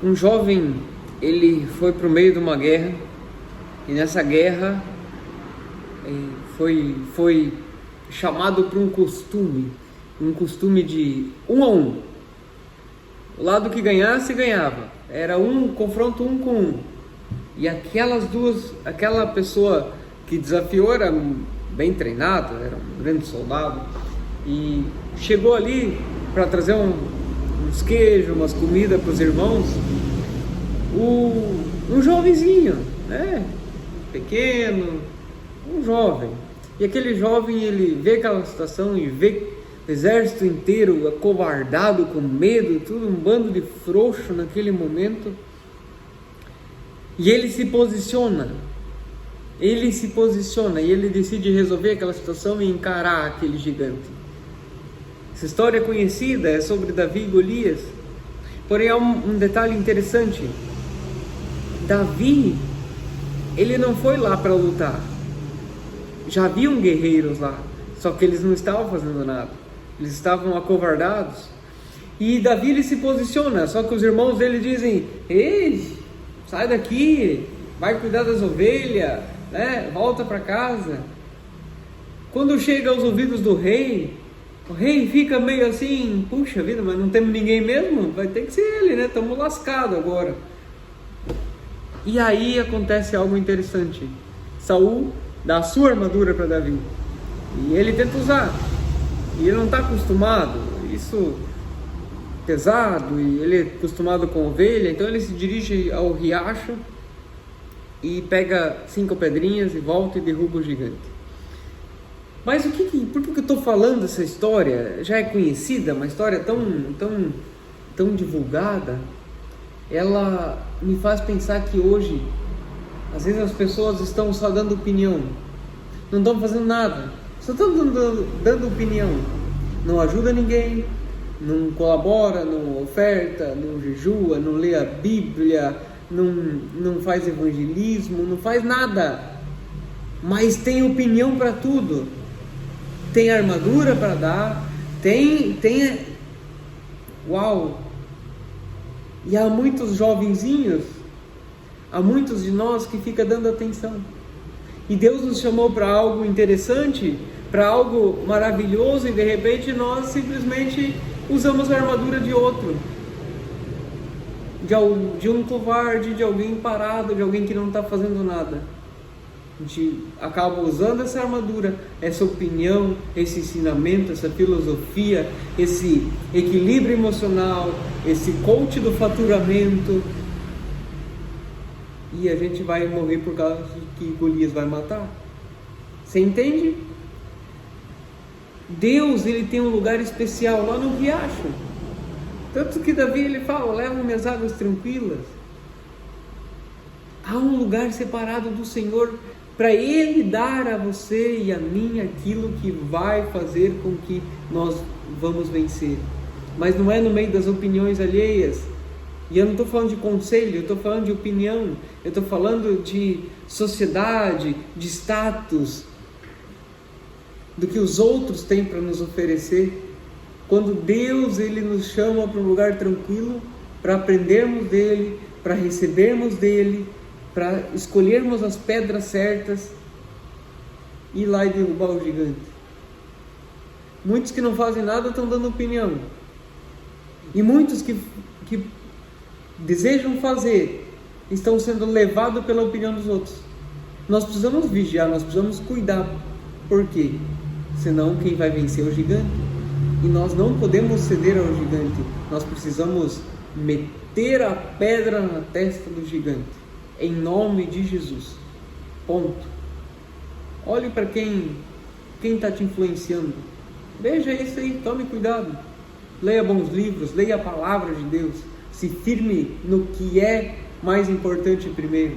Um jovem, ele foi para o meio de uma guerra, e nessa guerra foi chamado para um costume de 1-1. O lado que ganhasse, ganhava. Era um confronto 1 com 1. E aquela pessoa que desafiou era bem treinado, era um grande soldado, e chegou ali para trazer uns queijos, umas comidas para os irmãos. Um jovenzinho, né? Pequeno, um jovem. E aquele jovem, ele vê aquela situação e vê o exército inteiro acovardado, com medo, tudo um bando de frouxo naquele momento. E ele se posiciona e ele decide resolver aquela situação e encarar aquele gigante. Essa história é conhecida, é sobre Davi e Golias. Porém, há um detalhe interessante. Davi, ele não foi lá para lutar. Já haviam guerreiros lá, só que eles não estavam fazendo nada. Eles estavam acovardados. E Davi, ele se posiciona, só que os irmãos dele dizem: ei, sai daqui, vai cuidar das ovelhas, né? Volta para casa. Quando chega aos ouvidos do rei, o rei fica meio assim: puxa vida, mas não temos ninguém mesmo? Vai ter que ser ele, né? Estamos lascados agora. E aí acontece algo interessante. Saul dá a sua armadura para Davi, e ele tenta usar, e ele não está acostumado, isso pesado, e ele é acostumado com ovelha. Então ele se dirige ao riacho e pega 5 pedrinhas e volta e derruba o gigante. Mas por que eu estou falando essa história? Já é conhecida, uma história tão divulgada. Ela me faz pensar que hoje, às vezes, as pessoas estão só dando opinião, não estão fazendo nada, só estão dando opinião, não ajuda ninguém, não colabora, não oferta, não jejua, não lê a Bíblia, não faz evangelismo, não faz nada, mas tem opinião para tudo, tem armadura para dar, uau! E há muitos jovenzinhos, há muitos de nós que ficam dando atenção. E Deus nos chamou para algo interessante, para algo maravilhoso, e de repente nós simplesmente usamos a armadura de outro, de um covarde, de alguém parado, de alguém que não está fazendo nada. A gente acaba usando essa armadura, essa opinião, esse ensinamento, essa filosofia, esse equilíbrio emocional, esse coach do faturamento, e a gente vai morrer por causa que Golias vai matar. Você entende? Deus, ele tem um lugar especial lá no riacho. Tanto que Davi, ele fala: leva minhas águas tranquilas. Há um lugar separado do Senhor para Ele dar a você e a mim aquilo que vai fazer com que nós vamos vencer. Mas não é no meio das opiniões alheias. E eu não estou falando de conselho, eu estou falando de opinião, eu estou falando de sociedade, de status, do que os outros têm para nos oferecer. Quando Deus, ele nos chama para um lugar tranquilo, para aprendermos dele, para recebermos dele, para escolhermos as pedras certas e ir lá e derrubar o gigante. Muitos que não fazem nada estão dando opinião, e muitos que desejam fazer estão sendo levados pela opinião dos outros. Nós precisamos vigiar, nós precisamos cuidar. Por quê? Senão quem vai vencer é o gigante, e nós não podemos ceder ao gigante. Nós precisamos meter a pedra na testa do gigante, em nome de Jesus. Ponto. Olhe para quem está te influenciando. Veja isso aí, tome cuidado. Leia bons livros, leia a palavra de Deus. Se firme no que é mais importante primeiro.